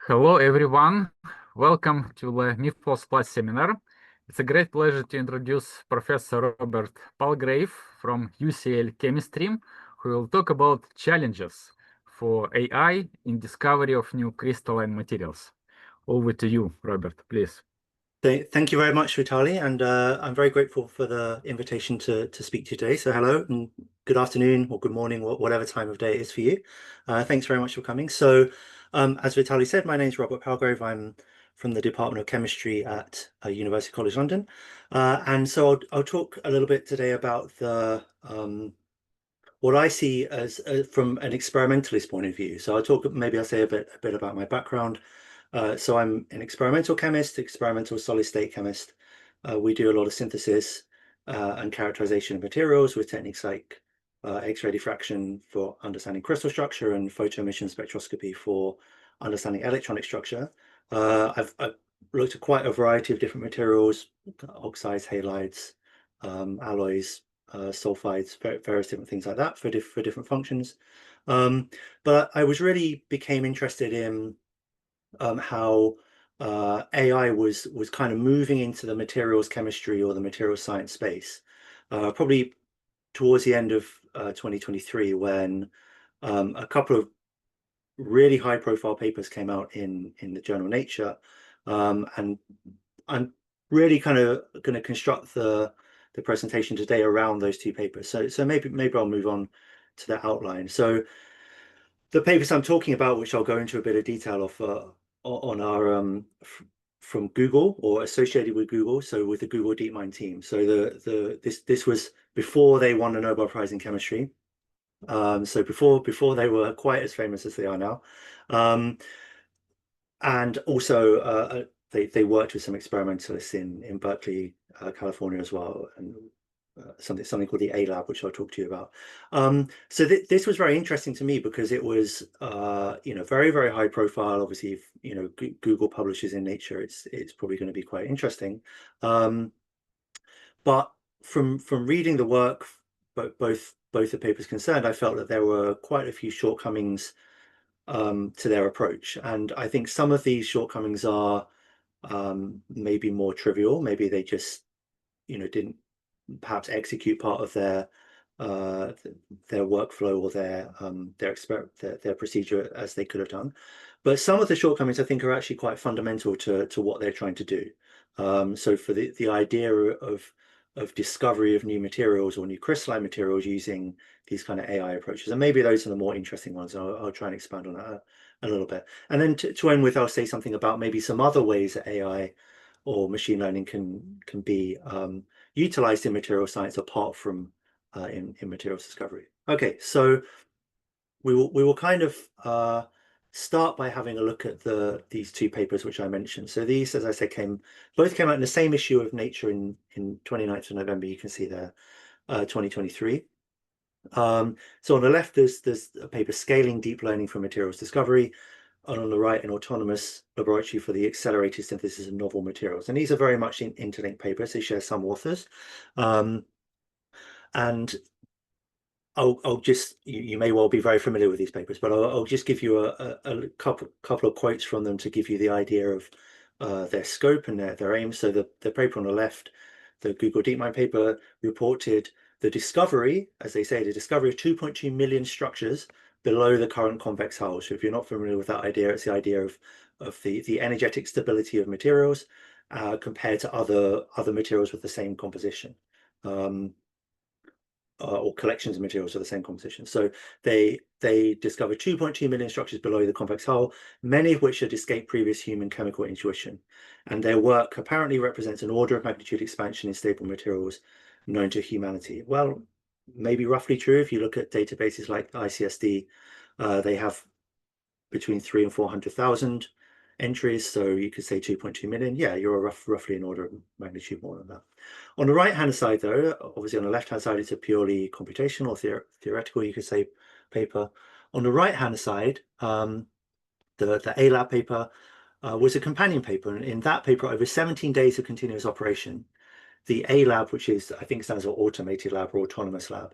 Hello, everyone. Welcome to the MIF Plus seminar. It's a great pleasure to introduce Professor Robert Palgrave from UCL Chemistry, who will talk about challenges for AI in discovery of new crystalline materials. Over to you, Robert, please. Thank you very much, Vitali, and I'm very grateful for the invitation to speak to you today. So hello and good afternoon or good morning, whatever time of day it is for you. Thanks very much for coming. So as Vitali said, my name is Robert Palgrave. I'm from the Department of Chemistry at University College London. And so I'll talk a little bit today about the what I see as from an experimentalist point of view. So I'll say a bit about my background. So I'm an experimental chemist, experimental solid state chemist. We do a lot of synthesis and characterization of materials with techniques like X-ray diffraction for understanding crystal structure and photoemission spectroscopy for understanding electronic structure. I've looked at quite a variety of different materials, oxides, halides, alloys, sulfides, various different things like that for different functions. But I really became interested in how AI was kind of moving into the materials chemistry or the materials science space, probably towards the end of 2023, when a couple of really high-profile papers came out in the journal Nature, and I'm really kind of going to construct the presentation today around those two papers. So maybe I'll move on to the outline. So the papers I'm talking about, which I'll go into a bit of detail of on our from Google or associated with Google, so with the Google DeepMind team. So this was before they won the Nobel Prize in chemistry. So before they were quite as famous as they are now, and also they worked with some experimentalists in Berkeley, California as well, and something called the A Lab, which I'll talk to you about. So this was very interesting to me because it was very, very high profile. Obviously, if Google publishes in Nature, it's probably going to be quite interesting. But from reading the work, both the papers concerned, I felt that there were quite a few shortcomings to their approach, and I think some of these shortcomings are maybe more trivial. Maybe they just didn't perhaps execute part of their workflow or their procedure as they could have done. But some of the shortcomings I think are actually quite fundamental to what they're trying to do. So for the idea of discovery of new materials or new crystalline materials using these kind of AI approaches, and maybe those are the more interesting ones. I'll try and expand on that a little bit. And then to end with, I'll say something about maybe some other ways that AI or machine learning can be utilized in material science apart from in materials discovery. Okay, so we will kind of start by having a look at these two papers which I mentioned. So these, as I said, both came out in the same issue of Nature in 29th of November. You can see there, 2023. So on the left, there's a paper, Scaling Deep Learning for Materials Discovery, and on the right, an autonomous laboratory for the accelerated synthesis of novel materials. And these are very much interlinked papers. They share some authors. And I'll just, you may well be very familiar with these papers, but I'll just give you a couple of quotes from them to give you the idea of their scope and their aim. So the paper on the left, the Google DeepMind paper, reported the discovery, as they say, the discovery of 2.2 million structures below the current convex hull. So if you're not familiar with that idea, it's the idea of the energetic stability of materials compared to other materials with the same composition. Or collections of materials of the same composition. So they discovered 2.2 million structures below the convex hull, many of which had escaped previous human chemical intuition. And their work apparently represents an order of magnitude expansion in stable materials known to humanity. Well, maybe roughly true. If you look at databases like ICSD, they have between 300,000 and 400,000 entries, so you could say 2.2 million. Yeah, you're roughly an order of magnitude more than that. On the right hand side, though, obviously on the left hand side, it's a purely computational, theoretical, you could say, paper. On the right hand side, the A Lab paper was a companion paper, and in that paper, over 17 days of continuous operation, the A Lab, which is, I think, stands for automated lab or autonomous lab,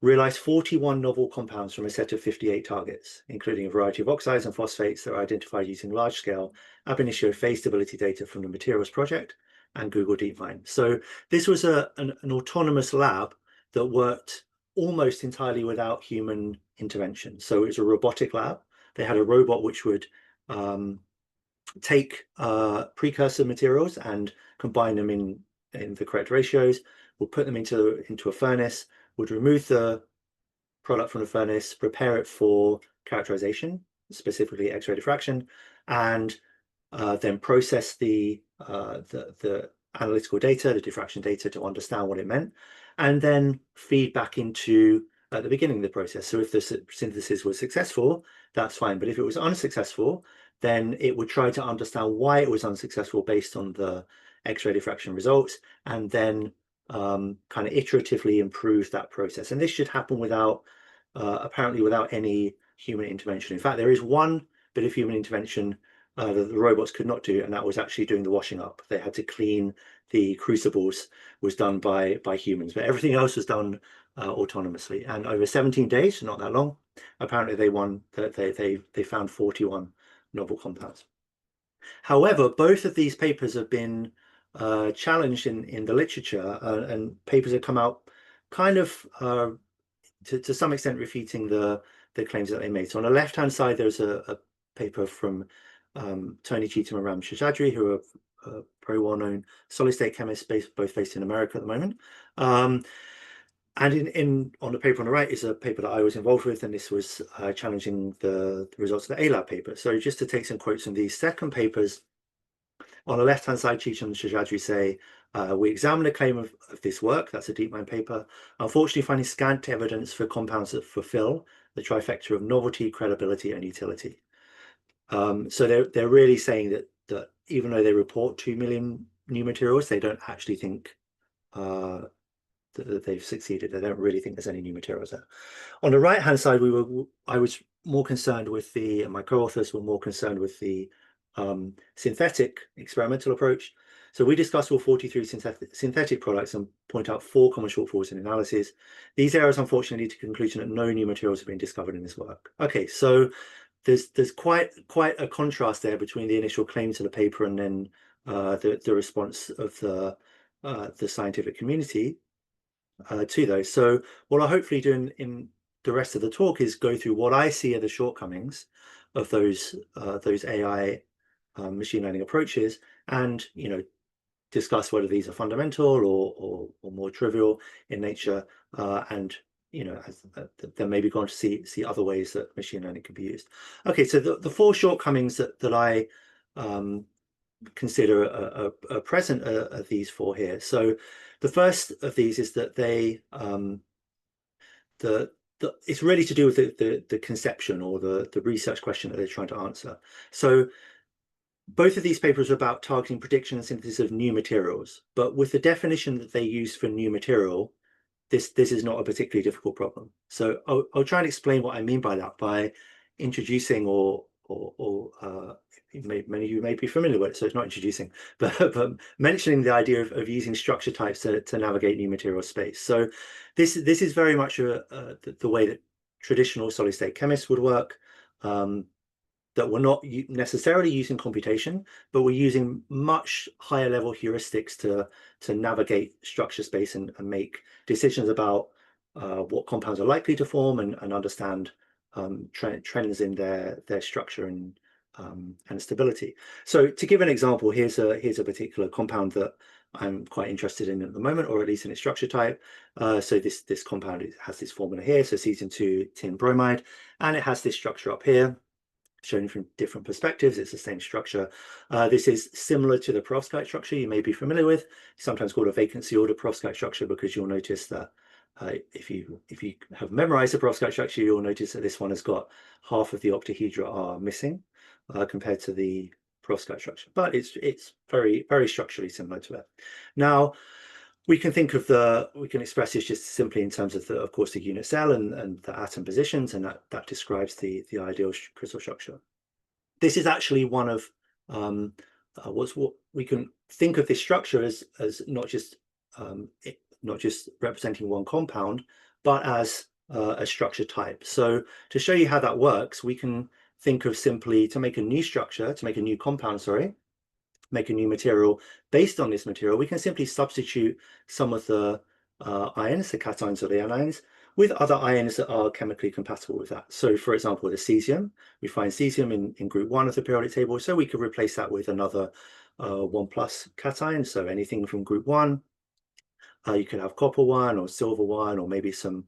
realized 41 novel compounds from a set of 58 targets, including a variety of oxides and phosphates that are identified using large-scale ab initio phase stability data from the Materials Project and Google DeepMind. So this was an autonomous lab that worked almost entirely without human intervention. So it was a robotic lab. They had a robot which would take precursor materials and combine them in the correct ratios, would put them into a furnace, would remove the product from the furnace, prepare it for characterization, specifically X-ray diffraction, and then process the analytical data, the diffraction data, to understand what it meant, and then feed back into at the beginning of the process. So if the synthesis was successful, that's fine. But if it was unsuccessful, then it would try to understand why it was unsuccessful based on the X-ray diffraction results, and then kind of iteratively improve that process. And this should happen without, apparently without any human intervention. In fact, there is one bit of human intervention that the robots could not do, and that was actually doing the washing up. They had to clean the crucibles, was done by humans, but everything else was done autonomously. And over 17 days, not that long, apparently they found 41 novel compounds. However, both of these papers have been challenged in the literature, and papers have come out kind of to some extent refuting the claims that they made. So on the left-hand side, there's a paper from Tony Cheetham and Ram Sheshadri, who are very well-known solid-state chemists, both based in America at the moment. And on the paper on the right is a paper that I was involved with, and this was challenging the results of the A-Lab paper. So just to take some quotes from these second papers, on the left-hand side, Cheetham and Sheshadri say, we examine the claim of this work, that's a DeepMind paper, unfortunately finding scant evidence for compounds that fulfill the trifecta of novelty, credibility, and utility. So they're really saying that even though they report 2 million new materials, they don't actually think that they've succeeded. They don't really think there's any new materials there. On the right-hand side, I was more concerned with my co-authors were more concerned with the synthetic experimental approach. So we discussed all 43 synthetic products and point out 4 common shortfalls in analysis. These errors unfortunately lead to the conclusion that no new materials have been discovered in this work. Okay, so there's quite a contrast there between the initial claim to the paper and then the response of the scientific community to those. So what I'll hopefully do in the rest of the talk is go through what I see are the shortcomings of those AI machine learning approaches, and discuss whether these are fundamental or more trivial in nature, and then maybe go on to see other ways that machine learning can be used. Okay, so the 4 shortcomings that I consider are present are these 4 here. So the first of these is that they it's really to do with the conception or the research question that they're trying to answer. So both of these papers are about targeting prediction and synthesis of new materials, but with the definition that they use for new material, this is not a particularly difficult problem. So I'll try and explain what I mean by that by introducing or many of you may be familiar with it, so it's not introducing, but mentioning the idea of using structure types to navigate new material space. So this is very much the way that traditional solid state chemists would work, that we're not necessarily using computation, but we're using much higher level heuristics to navigate structure space and make decisions about what compounds are likely to form and understand trends in their structure and stability. So to give an example, here's a particular compound that I'm quite interested in at the moment, or at least in its structure type. So this compound has this formula here, so cesium-2 tin bromide, and it has this structure up here, shown from different perspectives. It's the same structure. This is similar to the perovskite structure you may be familiar with, sometimes called a vacancy order perovskite structure, because you'll notice that if you have memorized the perovskite structure, you'll notice that this one has got half of the octahedra are missing compared to the perovskite structure, but it's very, very structurally similar to it. Now, we can think of we can express this just simply in terms of of course, the unit cell and the atom positions, and that describes the ideal crystal structure. This is actually one of what we can think of this structure as not just representing one compound, but as a structure type. So to show you how that works, we can think of simply to make a new structure, to make a new compound, sorry, make a new material based on this material, we can simply substitute some of the ions, the cations or the anions, with other ions that are chemically compatible with that. So for example, the cesium, we find cesium in group 1 of the periodic table, so we could replace that with another 1+ cation, so anything from group 1. You could have copper 1 or silver 1, or maybe some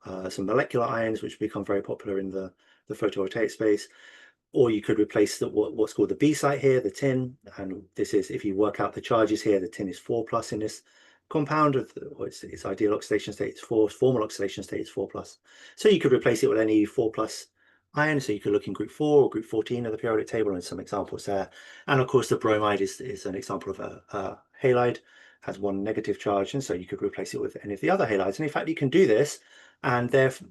molecular ions, which become very popular in the photovoltaic space. Or you could replace what's called the B site here, the tin, and this is, if you work out the charges here, the tin is 4+ in this compound, or its ideal oxidation state is 4, formal oxidation state is 4+. So you could replace it with any 4+ ion, so you could look in group 4 or group 14 of the periodic table, and some examples there. And of course the bromide is an example of a halide, has 1 negative charge, and so you could replace it with any of the other halides. And in fact you can do this, and therefore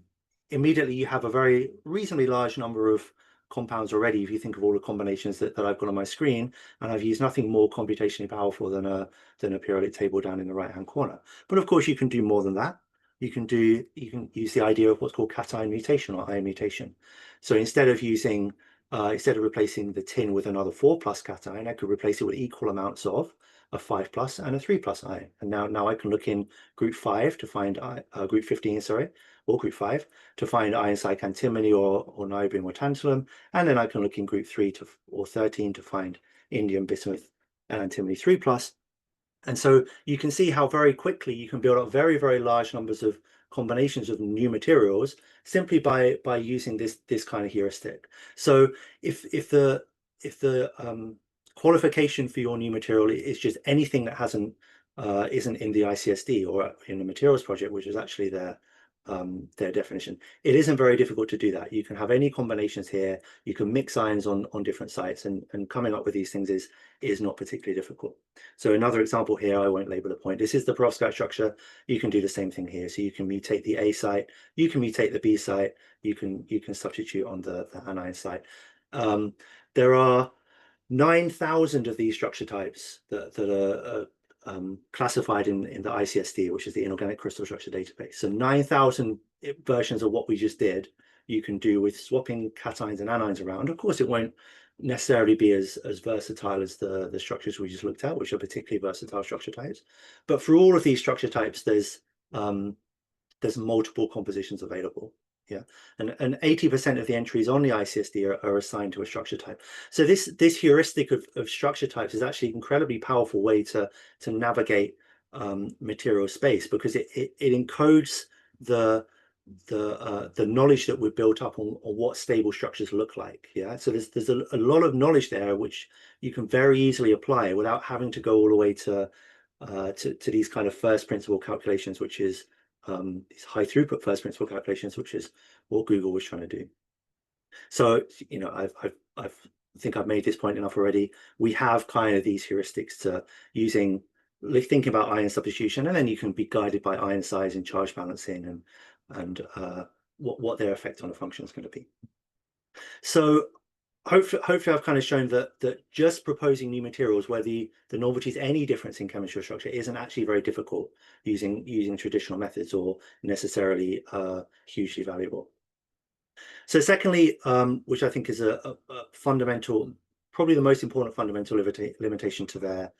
immediately you have a very reasonably large number of compounds already, if you think of all the combinations that I've got on my screen, and I've used nothing more computationally powerful than a periodic table down in the right hand corner. But of course you can do more than that. You can use the idea of what's called cation mutation or ion mutation. So instead of replacing the tin with another 4+ cation, I could replace it with equal amounts of a 5+ and a 3+ ion. And now I can look in group 5 to find group 15, sorry, or group 5 to find ions like antimony or niobium or tantalum, and then I can look in group 3 or 13 to find indium, bismuth, and antimony 3+. And so you can see how very quickly you can build up very, very large numbers of combinations of new materials simply by using this kind of heuristic. So if the qualification for your new material is just anything that isn't in the ICSD or in the materials project, which is actually their definition, it isn't very difficult to do that. You can have any combinations here, you can mix ions on different sites, and coming up with these things is not particularly difficult. So another example here, I won't label the point, this is the perovskite structure. You can do the same thing here. So you can mutate the A site, you can mutate the B site, you can substitute on the anion site. There are 9,000 of these structure types that are classified in the ICSD, which is the Inorganic Crystal Structure Database. So 9,000 versions of what we just did, you can do with swapping cations and anions around. Of course, it won't necessarily be as versatile as the structures we just looked at, which are particularly versatile structure types. But for all of these structure types, there's multiple compositions available. Yeah, and 80% of the entries on the ICSD are assigned to a structure type. So this heuristic of structure types is actually an incredibly powerful way to navigate material space, because it encodes the knowledge that we've built up on what stable structures look like. Yeah, so there's a lot of knowledge there which you can very easily apply without having to go all the way to these kind of first principle calculations, which is these high throughput first principle calculations, which is what Google was trying to do. So, you know, I think I've made this point enough already. We have kind of these heuristics to thinking about ion substitution, and then you can be guided by ion size and charge balancing and what their effect on a function is going to be. So hopefully I've kind of shown that just proposing new materials where the novelty is any difference in chemistry or structure isn't actually very difficult using traditional methods, or necessarily hugely valuable. So secondly, which I think is a fundamental, probably the most important fundamental limitation to their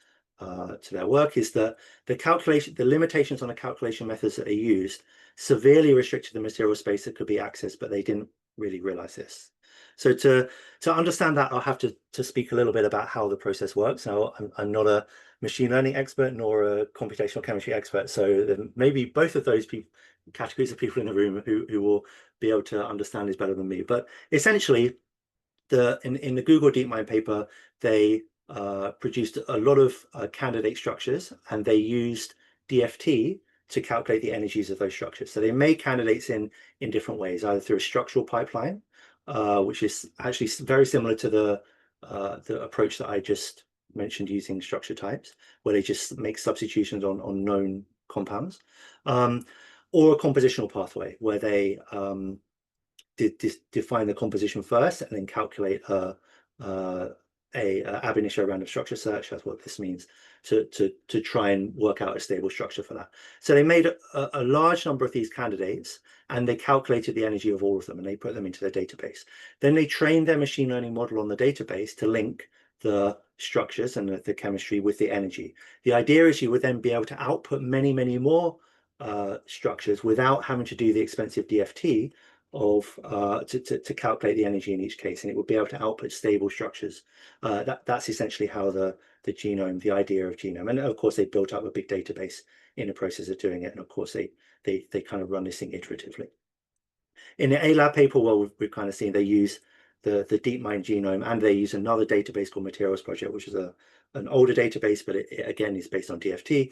work, is that the limitations on the calculation methods that they used severely restricted the material space that could be accessed, but they didn't really realize this. So to understand that, I'll have to speak a little bit about how the process works. Now, I'm not a machine learning expert nor a computational chemistry expert, so maybe both of those categories of people in the room who will be able to understand this better than me. But essentially, in the Google DeepMind paper, they produced a lot of candidate structures, and they used DFT to calculate the energies of those structures. So they made candidates in different ways, either through a structural pipeline, which is actually very similar to the approach that I just mentioned using structure types, where they just make substitutions on known compounds, or a compositional pathway, where they define the composition first and then calculate a ab initio random structure search. That's what this means, to try and work out a stable structure for that. So they made a large number of these candidates, and they calculated the energy of all of them, and they put them into their database. Then they trained their machine learning model on the database to link the structures and the chemistry with the energy. The idea is you would then be able to output many, many more structures without having to do the expensive DFT of to calculate the energy in each case, and it would be able to output stable structures. That's essentially how the genome, the idea of genome, and of course they built up a big database in the process of doing it, and of course they kind of run this thing iteratively. In the A-Lab paper, well, we've kind of seen they use the DeepMind genome, and they use another database called Materials Project, which is an older database, but it again is based on DFT.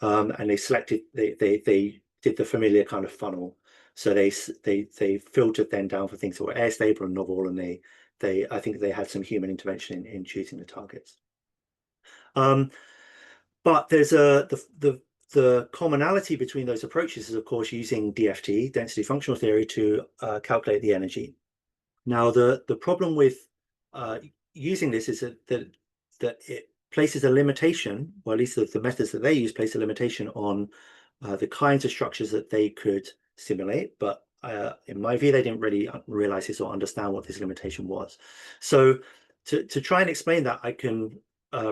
And they selected, they did the familiar kind of funnel. So they filtered then down for things that were air stable and novel, and I think they had some human intervention in choosing the targets. But there's the commonality between those approaches is, of course, using DFT, density functional theory, to calculate the energy. Now, the problem with using this is that it places a limitation, or at least the methods that they use place a limitation on the kinds of structures that they could simulate. But in my view, they didn't really realize this or understand what this limitation was. So to try and explain that, I can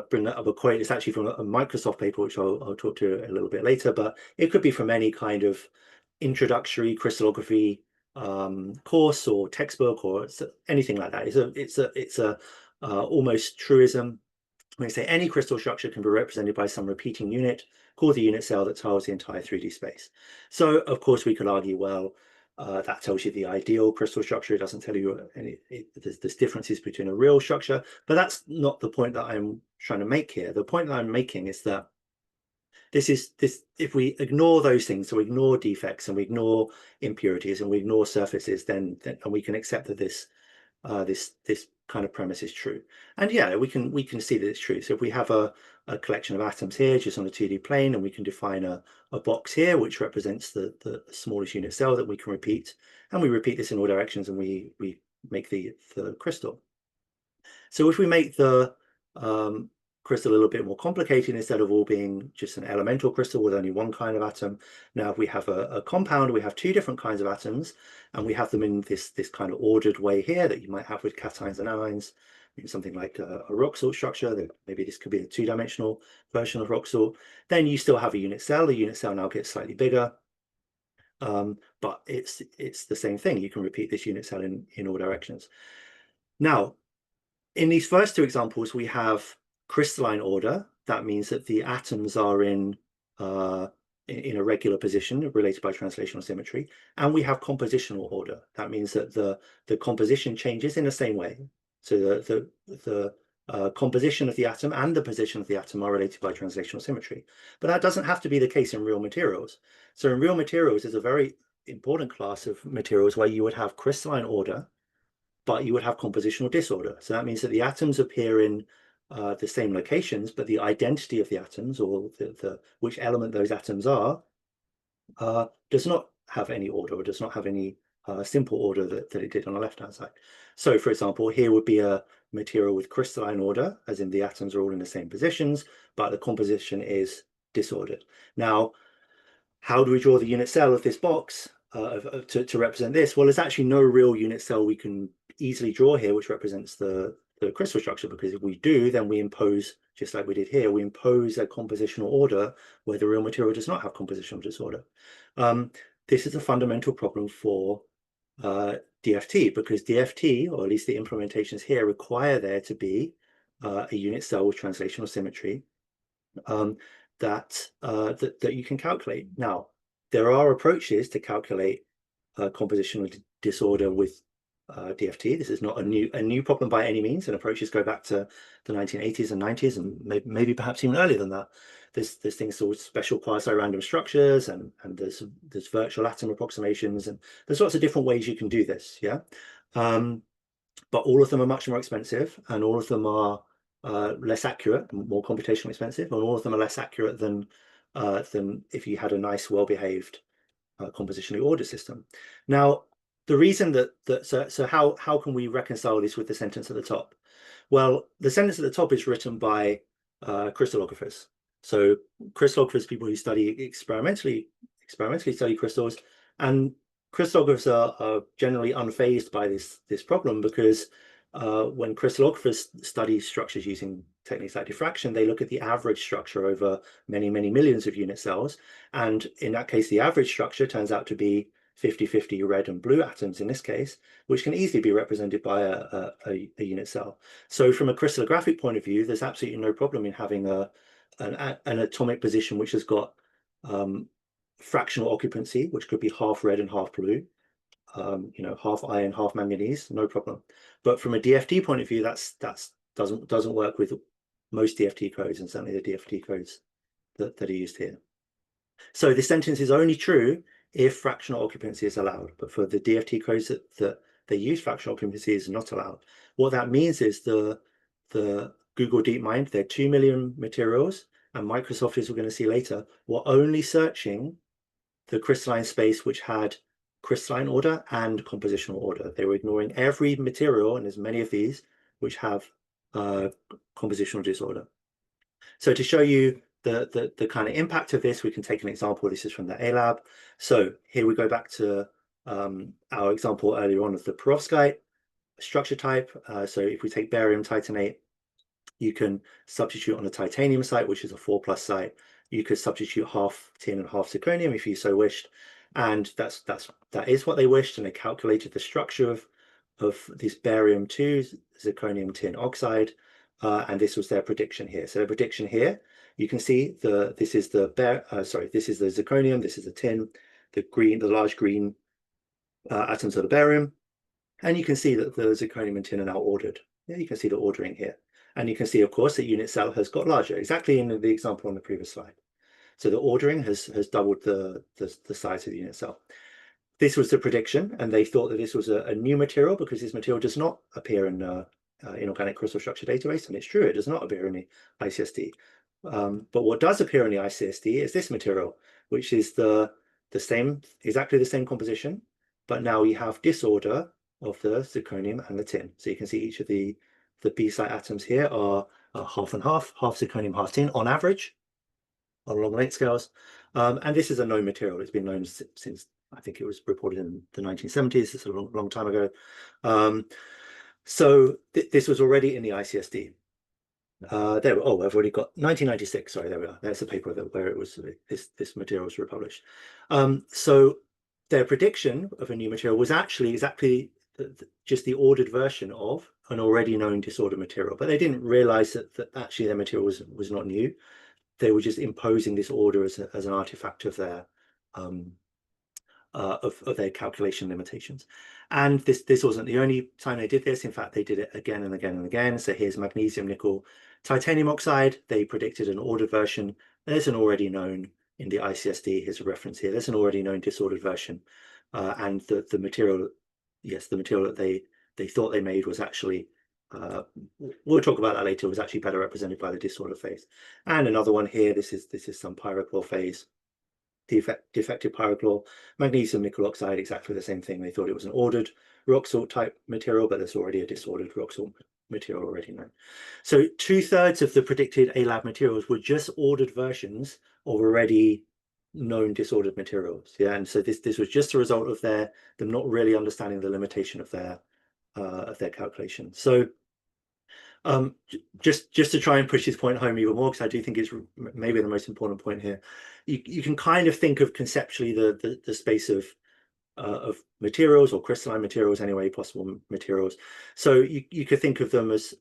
bring up a quote. It's actually from a Microsoft paper, which I'll talk to a little bit later, but it could be from any kind of introductory crystallography course or textbook or anything like that. It's a almost truism. When they say any crystal structure can be represented by some repeating unit called the unit cell that tiles the entire 3D space. So of course we could argue, well, that tells you the ideal crystal structure. It doesn't tell you there's differences between a real structure, but that's not the point that I'm trying to make here. The point that I'm making is that if we ignore those things, so we ignore defects and we ignore impurities and we ignore surfaces, then and we can accept that this kind of premise is true. And yeah, we can see that it's true. So if we have a collection of atoms here just on a 2D plane, and we can define a box here which represents the smallest unit cell that we can repeat, and we repeat this in all directions, and we make the crystal. So if we make the crystal a little bit more complicated, instead of all being just an elemental crystal with only one kind of atom, now if we have a compound, we have two different kinds of atoms, and we have them in this kind of ordered way here that you might have with cations and anions, something like a rock salt structure. Maybe this could be a two-dimensional version of rock salt. Then you still have a unit cell. The unit cell now gets slightly bigger, but it's the same thing. You can repeat this unit cell in all directions. Now, in these first two examples, we have crystalline order. That means that the atoms are in a regular position related by translational symmetry, and we have compositional order. That means that the composition changes in the same way. So the composition of the atom and the position of the atom are related by translational symmetry. But that doesn't have to be the case in real materials. So in real materials, there's a very important class of materials where you would have crystalline order, but you would have compositional disorder. So that means that the atoms appear in the same locations, but the identity of the atoms, or which element those atoms are, does not have any order, or does not have any simple order that it did on the left-hand side. So for example, here would be a material with crystalline order, as in the atoms are all in the same positions, but the composition is disordered. Now, how do we draw the unit cell of this box to represent this? Well, there's actually no real unit cell we can easily draw here which represents the crystal structure, because if we do, then we impose, just like we did here, we impose a compositional order where the real material does not have compositional disorder. This is a fundamental problem for DFT, because DFT, or at least the implementations here, require there to be a unit cell with translational symmetry that you can calculate. Now, there are approaches to calculate compositional disorder with DFT. This is not a new problem by any means, and approaches go back to the 1980s and 90s, and maybe perhaps even earlier than that. There's things called special quasi-random structures, and there's virtual atom approximations, and there's lots of different ways you can do this. Yeah, but all of them are much more expensive, and all of them are less accurate, more computationally expensive, and all of them are less accurate than if you had a nice, well-behaved compositionally ordered system. Now, the reason so how can we reconcile this with the sentence at the top? Well, the sentence at the top is written by crystallographers. So crystallographers, people who study experimentally study crystals, and crystallographers are generally unfazed by this problem, because when crystallographers study structures using techniques like diffraction, they look at the average structure over many millions of unit cells, and in that case the average structure turns out to be 50-50 red and blue atoms in this case, which can easily be represented by a unit cell. So from a crystallographic point of view, there's absolutely no problem in having an atomic position which has got fractional occupancy, which could be half red and half blue, half iron, half manganese, no problem. But from a DFT point of view, that's doesn't work with most DFT codes, and certainly the DFT codes that are used here. So this sentence is only true if fractional occupancy is allowed, but for the DFT codes that they use, fractional occupancy is not allowed. What that means is the Google DeepMind, their 2 million materials, and Microsoft, as we're going to see later, were only searching the crystalline space which had crystalline order and compositional order. They were ignoring every material, and there's many of these, which have compositional disorder. So to show you the kind of impact of this, we can take an example. This is from the A lab. So here we go back to our example earlier on of the perovskite structure type. So if we take barium titanate, you can substitute on a titanium site, which is a 4+ site. You could substitute half tin and half zirconium if you so wished, and that is what they wished, and they calculated the structure of this barium 2 zirconium tin oxide, and this was their prediction here. So the prediction here, you can see this is the zirconium, this is the tin, the large green atoms of the barium, and you can see that the zirconium and tin are now ordered. Yeah, you can see the ordering here. And you can see, of course, that unit cell has got larger, exactly in the example on the previous slide. So the ordering has doubled the size of the unit cell. This was the prediction, and they thought that this was a new material, because this material does not appear in inorganic crystal structure database, and it's true, it does not appear in the ICSD. But what does appear in the ICSD is this material, which is exactly the same composition, but now we have disorder of the zirconium and the tin. So you can see each of the B site atoms here are half and half zirconium, half tin on average on long length scales. And this is a known material. It's been known since, I think it was reported in the 1970s. It's a long time ago. So this was already in the ICSD. I've already got 1996. Sorry, there we are. There's the paper where it was this material was republished. So their prediction of a new material was actually exactly just the ordered version of an already known disordered material, but they didn't realize that actually their material was not new. They were just imposing this order as an artifact of their calculation limitations. And this wasn't the only time they did this. In fact, they did it again and again and again. So here's magnesium nickel titanium oxide. They predicted an ordered version. There's an already known in the ICSD. Here's a reference here. There's an already known disordered version, and the material, yes, the material that they thought they made was actually, we'll talk about that later, was actually better represented by the disorder phase. And another one here, this is some pyrochlor phase, defective pyrochlor, magnesium nickel oxide, exactly the same thing. They thought it was an ordered rock salt type material, but there's already a disordered rock salt material already known. So 2/3 of the predicted A lab materials were just ordered versions of already known disordered materials. Yeah, and so this was just a result of them not really understanding the limitation of their calculation. So just to try and push this point home even more, because I do think it's maybe the most important point here, you can kind of think of conceptually the space of materials, or crystalline materials anyway, possible materials. So you could think of them as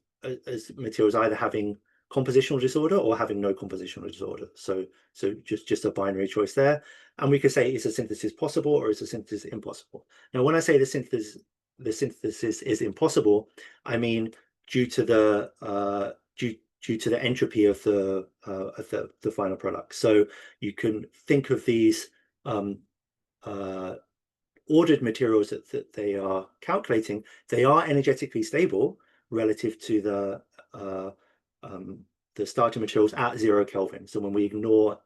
materials either having compositional disorder or having no compositional disorder. So just a binary choice there. And we could say, is a synthesis possible or is a synthesis impossible? Now, when I say the synthesis is impossible, I mean due to the entropy of the final product. So you can think of these ordered materials that they are calculating. They are energetically stable relative to the starting materials at 0 Kelvin. So when we ignore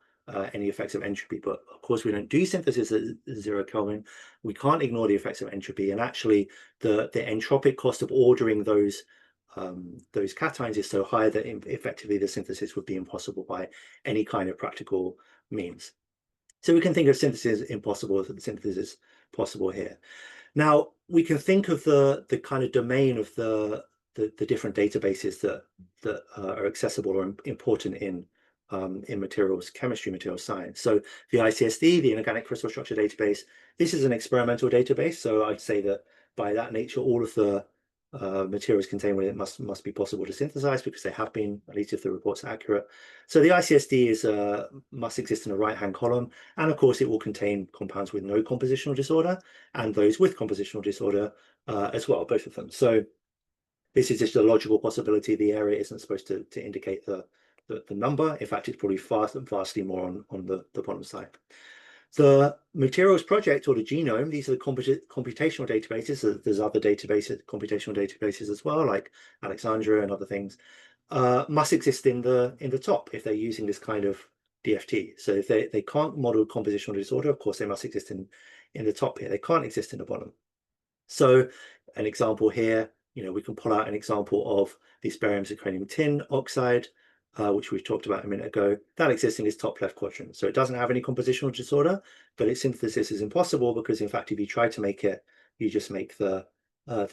any effects of entropy, but of course we don't do synthesis at 0 Kelvin, we can't ignore the effects of entropy. And actually the entropic cost of ordering those those cations is so high that effectively the synthesis would be impossible by any kind of practical means. So we can think of synthesis impossible, synthesis possible here. Now we can think of the kind of domain of the different databases that are accessible or important in materials chemistry, materials science. So the ICSD, the Inorganic Crystal Structure Database, this is an experimental database. So I'd say that by that nature, all of the materials contained within it must be possible to synthesize because they have been, at least if the reports are accurate. So the ICSD is must exist in a right-hand column, and of course it will contain compounds with no compositional disorder and those with compositional disorder as well, both of them. So this is just a logical possibility. The area isn't supposed to indicate the number. In fact, it's probably vastly more on the bottom side. The materials project or the genome, these are the computational databases. There's other databases, computational databases as well, like Alexandria and other things, must exist in the top if they're using this kind of DFT. So if they can't model compositional disorder, of course, they must exist in the top here. They can't exist in the bottom. So an example here, we can pull out an example of the barium zirconium tin oxide, which we talked about a minute ago. That exists in this top left quadrant. So it doesn't have any compositional disorder, but its synthesis is impossible because, in fact, if you try to make it, you just make the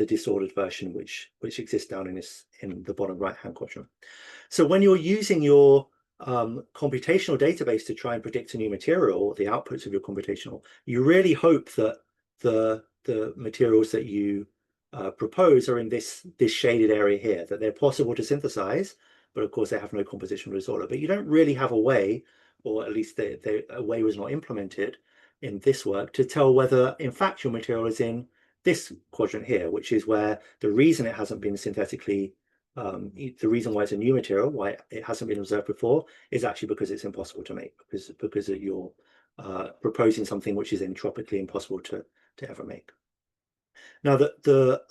disordered version, which exists down in the bottom right-hand quadrant. So when you're using your computational database to try and predict a new material, the outputs of your computational, you really hope that the materials that you propose are in this shaded area here, that they're possible to synthesize, but of course they have no compositional disorder. But you don't really have a way, or at least a way was not implemented in this work, to tell whether in fact your material is in this quadrant here, which is where the reason it hasn't been synthetically, the reason why it's a new material, why it hasn't been observed before, is actually because it's impossible to make, because you're proposing something which is entropically impossible to ever make. Now,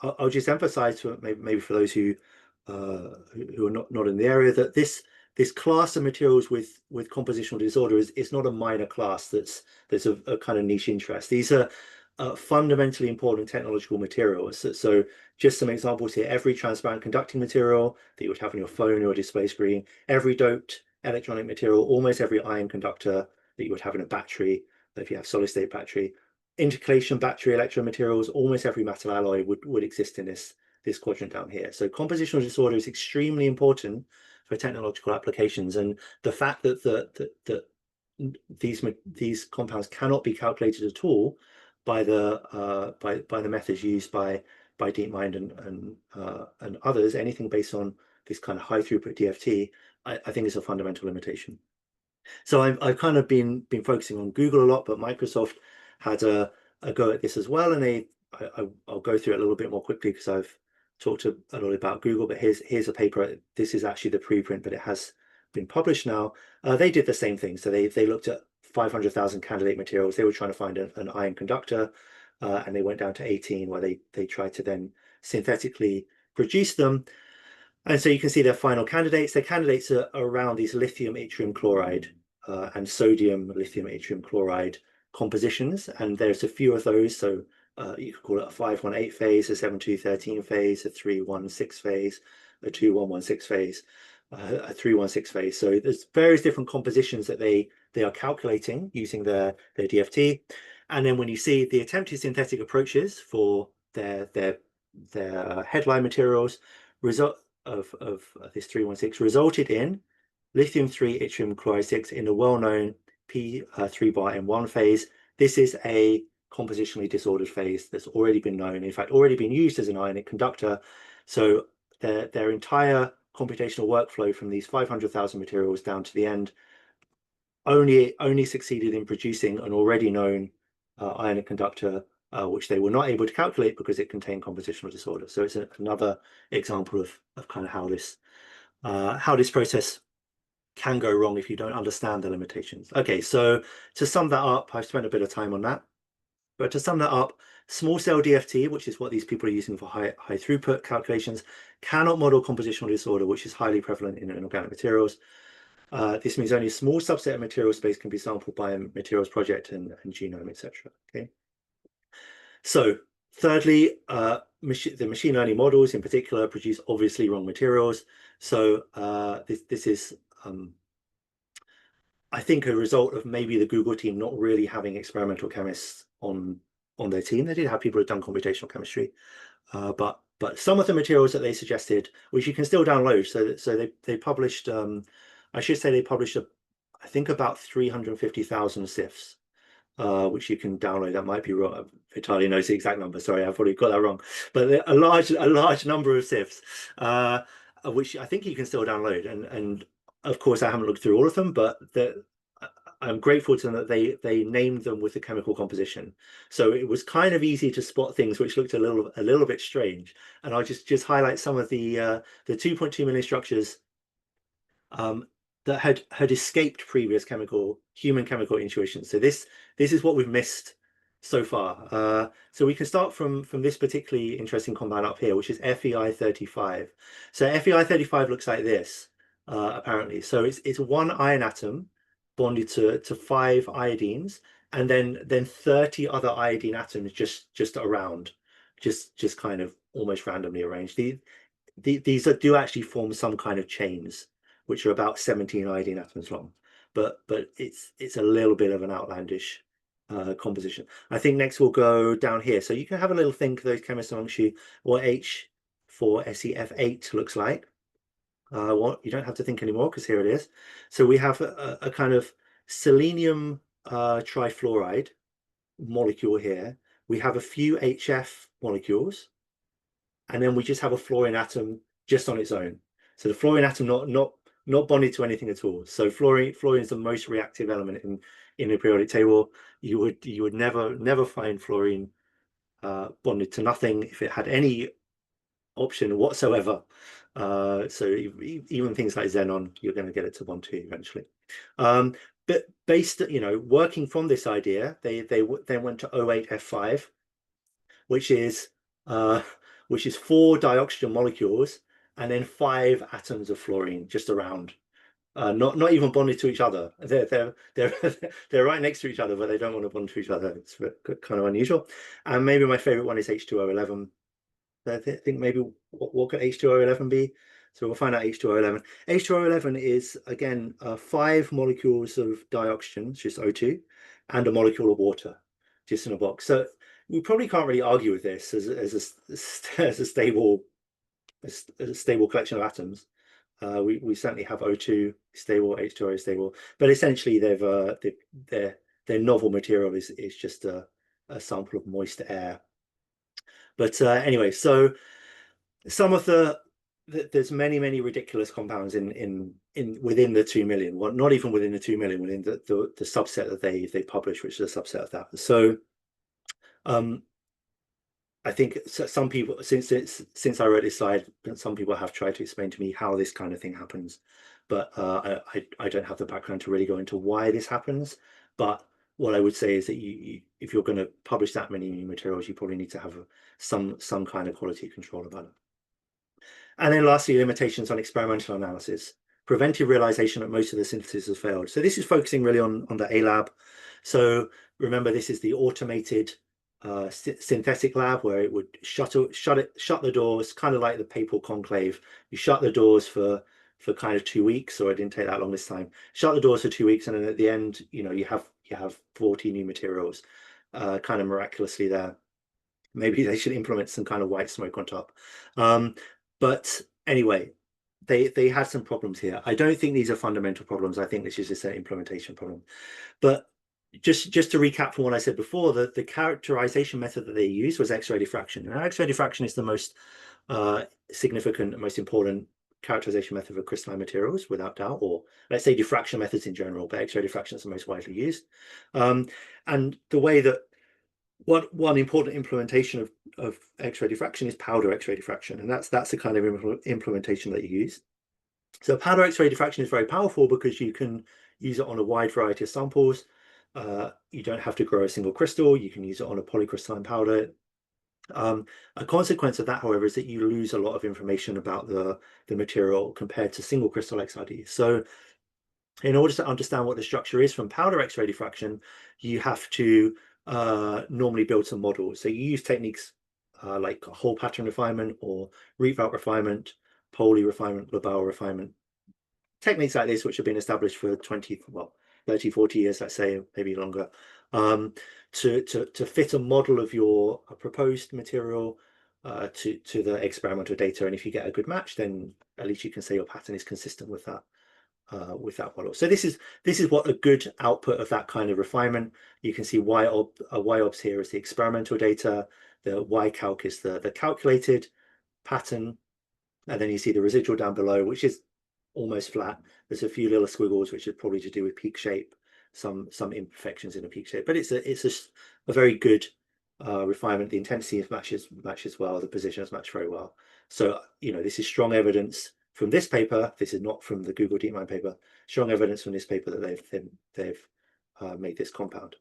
I'll just emphasize, maybe for those who are not in the area, that this class of materials with compositional disorder is not a minor class that's a kind of niche interest. These are fundamentally important technological materials. So just some examples here: every transparent conducting material that you would have on your phone or display screen, every doped electronic material, almost every ion conductor that you would have in a battery, if you have solid state battery, intercalation battery electromaterials, almost every metal alloy would exist in this quadrant down here. So compositional disorder is extremely important for technological applications, and the fact that these compounds cannot be calculated at all by the methods used by DeepMind and others, anything based on this kind of high throughput DFT, I think is a fundamental limitation. So I've kind of been focusing on Google a lot, but Microsoft had a go at this as well, and I'll go through it a little bit more quickly because I've talked a little about Google. But here's a paper. This is actually the preprint, but it has been published now. They did the same thing. So they looked at 500,000 candidate materials. They were trying to find an ion conductor, and they went down to 18, where they tried to then synthetically produce them. And so you can see their final candidates. Their candidates are around these lithium yttrium chloride and sodium lithium yttrium chloride compositions, and there's a few of those. So you could call it a 518 phase, a 7213 phase, a 316 phase, a 2116 phase, a 316 phase. So there's various different compositions that they are calculating using their DFT. And then when you see the attempted synthetic approaches for their headline materials, result of this 316 resulted in lithium 3 yttrium chloride 6 in the well-known P3 bar M1 phase. This is a compositionally disordered phase that's already been known, in fact, already been used as an ionic conductor. So their entire computational workflow from these 500,000 materials down to the end only succeeded in producing an already known ionic conductor, which they were not able to calculate because it contained compositional disorder. So it's another example of kind of how this process can go wrong if you don't understand the limitations. Okay, so to sum that up, I've spent a bit of time on that. But to sum that up, small cell DFT, which is what these people are using for high throughput calculations, cannot model compositional disorder, which is highly prevalent in inorganic materials. This means only a small subset of material space can be sampled by a materials project and genome, etc. Okay. So Thirdly, the machine learning models in particular produce obviously wrong materials. So this is, I think, a result of maybe the Google team not really having experimental chemists on their team. They did have people who've done computational chemistry, but some of the materials that they suggested, which you can still download, so they published, I should say they published I think about 350,000 CIFs. Which you can download. That might be wrong. Vitaly knows the exact number. Sorry, I've probably got that wrong. But a large number of CIFs, which I think you can still download. And of course, I haven't looked through all of them, but I'm grateful to them that they named them with the chemical composition. So it was kind of easy to spot things which looked a little bit strange. And I'll just highlight some of the 2.2 million structures that had escaped previous human chemical intuition. So this is what we've missed so far. So we can start from this particularly interesting compound up here, which is FeI35. So FeI35 looks like this, apparently. So it's one iron atom bonded to 5 iodines, and then 30 other iodine atoms just around, just kind of almost randomly arranged. These do actually form some kind of chains, which are about 17 iodine atoms long, but it's a little bit of an outlandish composition. I think next we'll go down here, so you can have a little think, those chemists amongst you, what H4SeF8 looks like. What you don't have to think anymore, because here it is. So we have a kind of selenium trifluoride molecule here. We have a few HF molecules, and then we just have a fluorine atom just on its own. So the fluorine atom not bonded to anything at all. So fluorine is the most reactive element in the periodic table. You would never find fluorine bonded to nothing if it had any option whatsoever. So even things like xenon, you're going to get it to bond to eventually. But based, working from this idea, they then went to O8F5, which is 4 dioxygen molecules and then 5 atoms of fluorine just around, not even bonded to each other. They're right next to each other, but they don't want to bond to each other. It's kind of unusual. And maybe my favorite one is H2O11. I think maybe what could H2O11 be? So we'll find out H2O11. H2O11 is, again, 5 molecules of dioxygen, just O2, and a molecule of water, just in a box. So we probably can't really argue with this as a stable collection of atoms. We certainly have O2 stable, H2O stable, but essentially their novel material is just a sample of moist air. But anyway, so some of there's many ridiculous compounds in within the 2 million. Well, not even within the 2 million, within the subset that they publish, which is a subset of that. So I think some people, since I wrote this slide, some people have tried to explain to me how this kind of thing happens, but I don't have the background to really go into why this happens. But what I would say is that if you're going to publish that many new materials, you probably need to have some kind of quality control about it. And then lastly, limitations on experimental analysis. Preventive realization that most of the synthesis has failed. So this is focusing really on the A lab. So remember, this is the automated synthetic lab where it would shut the doors, kind of like the papal conclave. You shut the doors for kind of 2 weeks, or it didn't take that long this time. Shut the doors for 2 weeks, and then at the end, you have 40 new materials, kind of miraculously there. Maybe they should implement some kind of white smoke on top. But anyway, they had some problems here. I don't think these are fundamental problems. I think this is just an implementation problem. But just to recap from what I said before, the characterization method that they used was X-ray diffraction. Now, X-ray diffraction is the most significant and most important characterization method for crystalline materials, without doubt, or let's say diffraction methods in general, but X-ray diffraction is the most widely used. And the way that one important implementation of X-ray diffraction is powder X-ray diffraction, and that's the kind of implementation that you use. So powder X-ray diffraction is very powerful because you can use it on a wide variety of samples. You don't have to grow a single crystal. You can use it on a polycrystalline powder. A consequence of that, however, is that you lose a lot of information about the material compared to single crystal XRD. So in order to understand what the structure is from powder X-ray diffraction, you have to normally build some models. So you use techniques like whole pattern refinement or Rietveld refinement, Pauli refinement, Lobel refinement. Techniques like this, which have been established for 20, well, 30, 40 years, let's say, maybe longer, to fit a model of your proposed material to the experimental data. And if you get a good match, then at least you can say your pattern is consistent with that model. So this is what a good output of that kind of refinement. You can see y-obs here is the experimental data, the y-calc is the calculated pattern, and then you see the residual down below, which is almost flat. There's a few little squiggles, which is probably to do with peak shape, some imperfections in the peak shape, but it's a very good refinement. The intensity matches well, the positions match very well. So, you know, this is strong evidence from this paper. This is not from the Google DeepMind paper. Strong evidence from this paper that they've made this compound.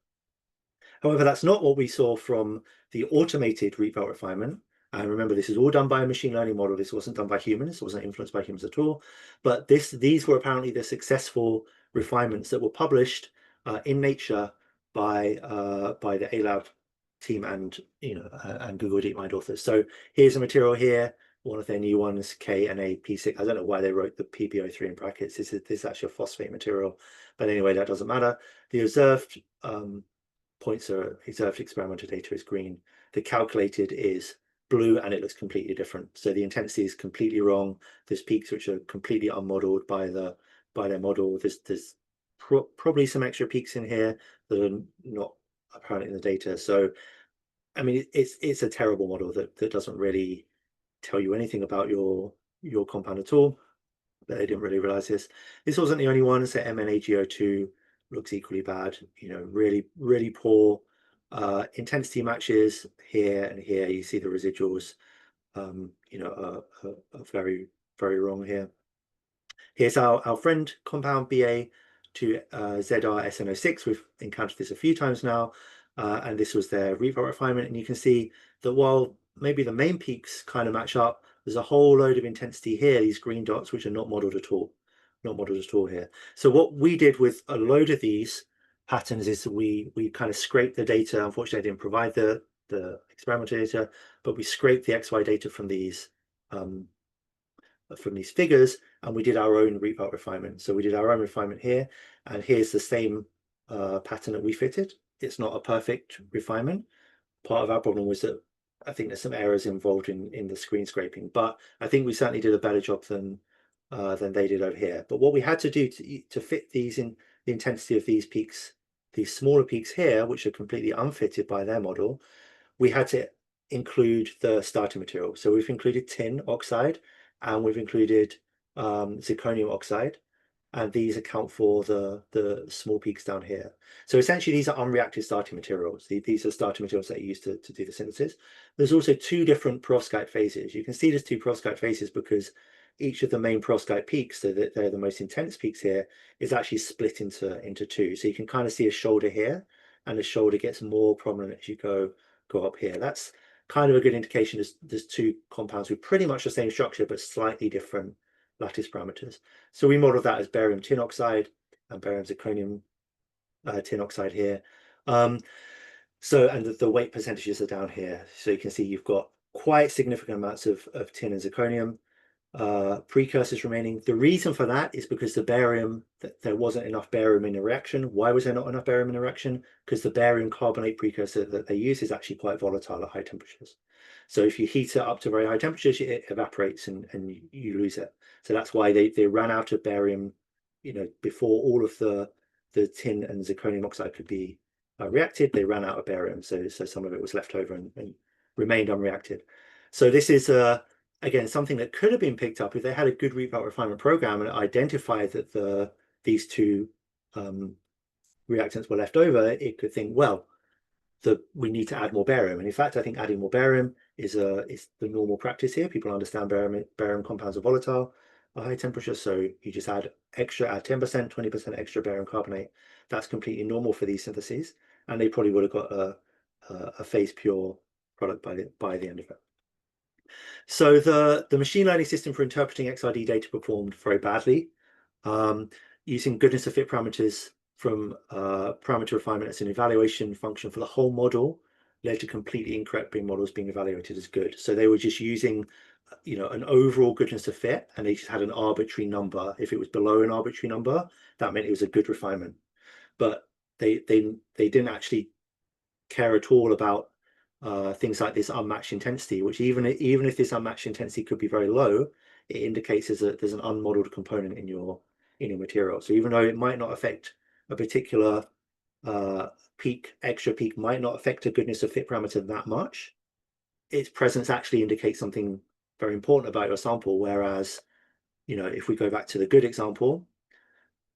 However, that's not what we saw from the automated Rietveld refinement. And remember, this is all done by a machine learning model. This wasn't done by humans. It wasn't influenced by humans at all. But these were apparently the successful refinements that were published in Nature by the A-Lab team and and Google DeepMind authors. So here's a material here. One of their new ones, KNAP6. I don't know why they wrote the PBO3 in brackets. This is actually a phosphate material, but anyway, that doesn't matter. The observed points are observed experimental data is green. The calculated is blue, and it looks completely different. So the intensity is completely wrong. There's peaks which are completely unmodeled by their model. There's probably some extra peaks in here that are not apparent in the data. So I mean, it's a terrible model that doesn't really tell you anything about your compound at all. But they didn't really realize this. This wasn't the only one. So MnAgO2 looks equally bad. You know, really poor intensity matches here and here. You see the residuals, you know, are very wrong here. Here's our friend compound BA to ZR-SN06. We've encountered this a few times now, and this was their Rietveld refinement. And you can see that while maybe the main peaks kind of match up, there's a whole load of intensity here, these green dots, which are not modeled at all. Not modeled at all here. So what we did with a load of these patterns is we kind of scraped the data. Unfortunately, I didn't provide the experimental data, but we scraped the XY data from these figures, and we did our own Rietveld refinement. So we did our own refinement here, and here's the same pattern that we fitted. It's not a perfect refinement. Part of our problem was that I think there's some errors involved in the screen scraping, but I think we certainly did a better job than they did over here. But what we had to do to fit these in the intensity of these peaks, these smaller peaks here, which are completely unfitted by their model, we had to include the starting material. So we've included tin oxide, and we've included zirconium oxide, and these account for the small peaks down here. So essentially, these are unreacted starting materials. These are starting materials that are used to do the synthesis. There's also two different perovskite phases. You can see there's two perovskite phases because each of the main perovskite peaks, so that they're the most intense peaks here, is actually split into two. So you can kind of see a shoulder here, and the shoulder gets more prominent as you go up here. That's kind of a good indication there's two compounds with pretty much the same structure but slightly different lattice parameters. So we modeled that as barium tin oxide and barium zirconium tin oxide here. So, and the weight percentages are down here. So you can see you've got quite significant amounts of tin and zirconium precursors remaining. The reason for that is because the barium, there wasn't enough barium in the reaction. Why was there not enough barium in the reaction? Because the barium carbonate precursor that they use is actually quite volatile at high temperatures. So if you heat it up to very high temperatures, it evaporates and you lose it. So that's why they ran out of barium, you know, before all of the tin and zirconium oxide could be reacted. They ran out of barium, so some of it was left over and remained unreacted. So this is again something that could have been picked up if they had a good Rietveld refinement program and identified that these two reactants were left over. It could think, well, we need to add more barium. And in fact, I think adding more barium is the normal practice here. People understand barium compounds are volatile at high temperature, so you just add 10%, 20% extra barium carbonate. That's completely normal for these syntheses, and they probably would have got a phase pure product by the end of it. So the machine learning system for interpreting XRD data performed very badly. Using goodness of fit parameters from parameter refinement as an evaluation function for the whole model led to completely incorrect BIM models being evaluated as good. So they were just using, an overall goodness of fit, and they just had an arbitrary number. If it was below an arbitrary number, that meant it was a good refinement. But they didn't actually care at all about things like this unmatched intensity, which even if this unmatched intensity could be very low, it indicates there's an unmodeled component in your material. So even though it might not affect a particular extra peak might not affect a goodness of fit parameter that much, its presence actually indicates something very important about your sample. Whereas, if we go back to the good example,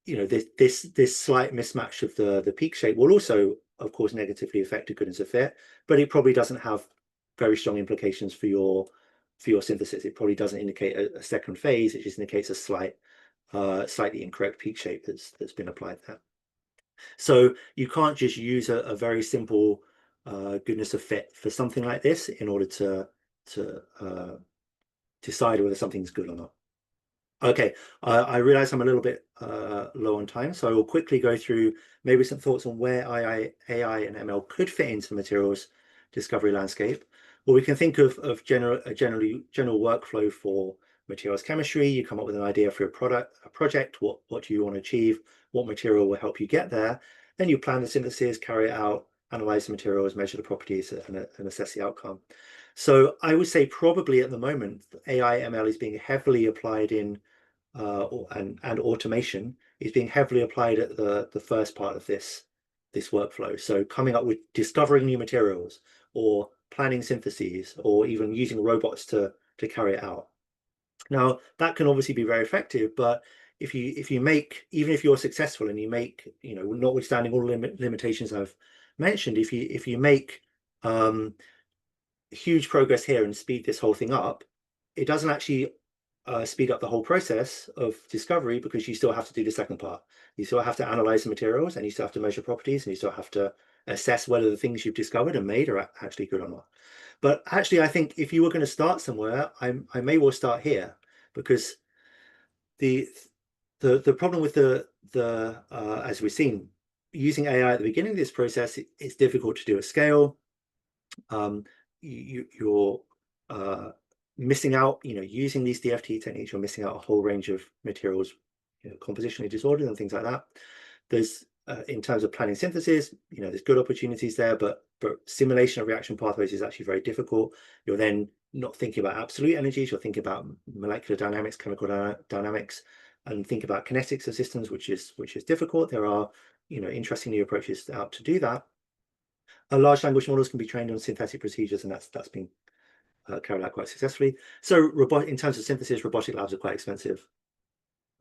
this slight mismatch of the peak shape will also, of course, negatively affect the goodness of fit, but it probably doesn't have very strong implications for your synthesis. It probably doesn't indicate a second phase. It just indicates a slightly incorrect peak shape that's been applied there. So you can't just use a very simple goodness of fit for something like this in order to decide whether something's good or not. Okay, I realize I'm a little bit low on time, so I will quickly go through maybe some thoughts on where AI and ML could fit into the materials discovery landscape. Well, we can think of a general workflow for materials chemistry. You come up with an idea for a project. What do you want to achieve? What material will help you get there? Then you plan the synthesis, carry it out, analyze the materials, measure the properties, and assess the outcome. So I would say probably at the moment, AI ML is being heavily applied in and automation is being heavily applied at the first part of this workflow. So coming up with discovering new materials, or planning syntheses, or even using robots to carry it out. Now that can obviously be very effective, but if you make, even if you're successful and you make, notwithstanding all the limitations I've mentioned, if you make huge progress here and speed this whole thing up, it doesn't actually speed up the whole process of discovery, because you still have to do the second part. You still have to analyze the materials, and you still have to measure properties, and you still have to assess whether the things you've discovered and made are actually good or not. But actually, I think if you were going to start somewhere, I may well start here, because the problem with the as we've seen, using AI at the beginning of this process, it's difficult to do at scale. You're missing out, using these DFT techniques, you're missing out a whole range of materials, compositionally disordered and things like that. There's in terms of planning synthesis, there's good opportunities there, but simulation of reaction pathways is actually very difficult. You're then not thinking about absolute energies, you're thinking about molecular dynamics, chemical dynamics, and think about kinetics of systems, which is difficult. There are, interesting new approaches out to do that. Large language models can be trained on synthetic procedures, and that's been carried out quite successfully. So in terms of synthesis, robotic labs are quite expensive,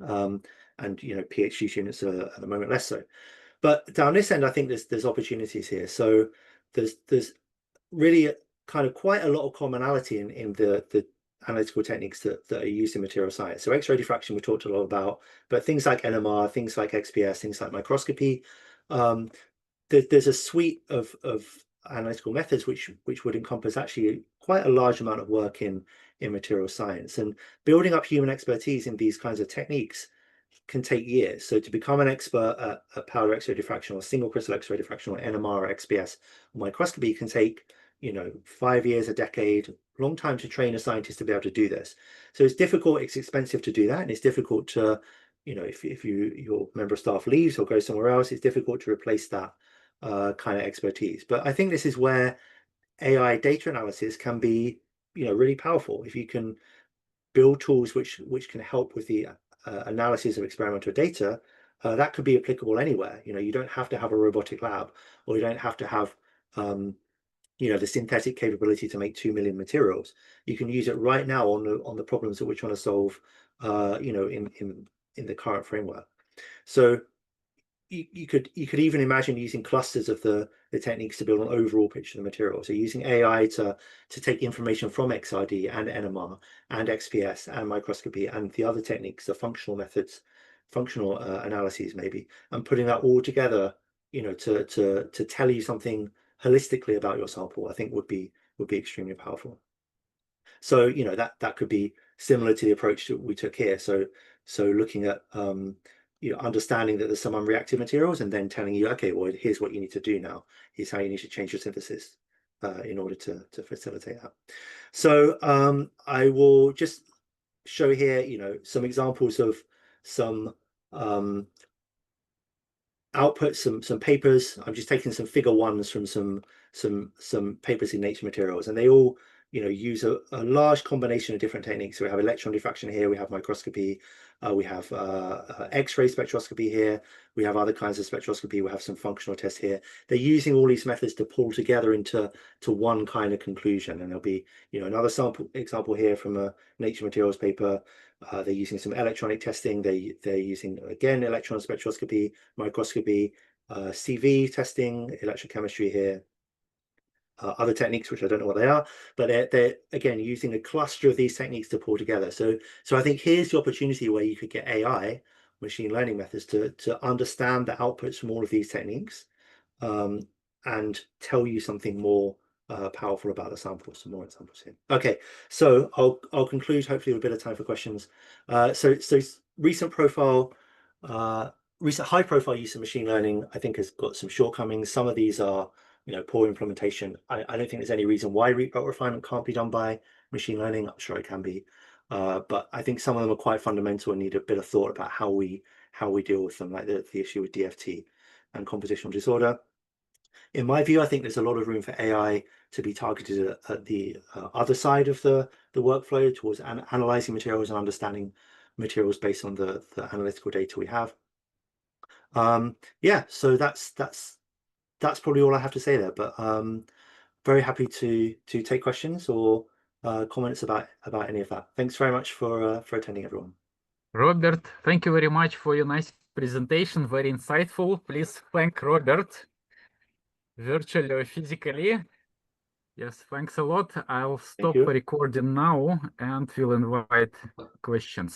and PhD students are at the moment less so. But down this end, I think there's opportunities here. So there's really kind of quite a lot of commonality in the analytical techniques that are used in material science. So X-ray diffraction we talked a lot about, but things like NMR, things like XPS, things like microscopy, there's a suite of analytical methods which would encompass actually quite a large amount of work in material science. And building up human expertise in these kinds of techniques can take years. So to become an expert at powder X-ray diffraction, or single crystal X-ray diffraction, or NMR, or XPS, or microscopy can take 5 years, a decade, long time to train a scientist to be able to do this. So it's difficult, it's expensive to do that, and it's difficult to, if your member of staff leaves or goes somewhere else, it's difficult to replace that kind of expertise. But I think this is where AI data analysis can be, really powerful. If you can build tools which can help with the analysis of experimental data, that could be applicable anywhere. You don't have to have a robotic lab, or you don't have to have the synthetic capability to make 2 million materials. You can use it right now on the problems that we're trying to solve, in the current framework. So you could even imagine using clusters of the techniques to build an overall picture of the material. So using AI to take information from XRD and NMR and XPS and microscopy and the other techniques, the functional methods, functional analyses maybe, and putting that all together, to tell you something holistically about your sample, I think would be extremely powerful. So that could be similar to the approach that we took here. So looking at understanding that there's some unreactive materials, and then telling you, okay, well, here's what you need to do now. Here's how you need to change your synthesis. in order to facilitate that. So I will just show here, some examples of some output, some papers. I'm just taking some figure ones from some papers in Nature Materials, and they all use a large combination of different techniques. So we have electron diffraction here, we have microscopy, we have X-ray spectroscopy here, we have other kinds of spectroscopy, we have some functional tests here. They're using all these methods to pull together into one kind of conclusion. And there'll be another example here from a Nature Materials paper. They're using some electronic testing. They're using, again, electron spectroscopy, microscopy, CV testing, electrochemistry here, other techniques which I don't know what they are, but they're again using a cluster of these techniques to pull together. So I think here's the opportunity where you could get AI, machine learning methods, to understand the outputs from all of these techniques and tell you something more powerful about the samples. Some more examples here. Okay, so I'll conclude hopefully with a bit of time for questions. So recent high profile use of machine learning, I think, has got some shortcomings. Some of these are poor implementation. I don't think there's any reason why result refinement can't be done by machine learning. I'm sure it can be, but I think some of them are quite fundamental and need a bit of thought about how we deal with them, like the issue with DFT and compositional disorder. In my view, I think there's a lot of room for AI to be targeted at the other side of the workflow, towards analyzing materials and understanding materials based on the analytical data we have. Yeah, so that's probably all I have to say there, but very happy to take questions or comments about any of that. Thanks very much for attending, everyone. Robert, thank you very much for your nice presentation, very insightful. Please thank Robert virtually or physically. Yes, thanks a lot. I'll stop recording now and will invite questions.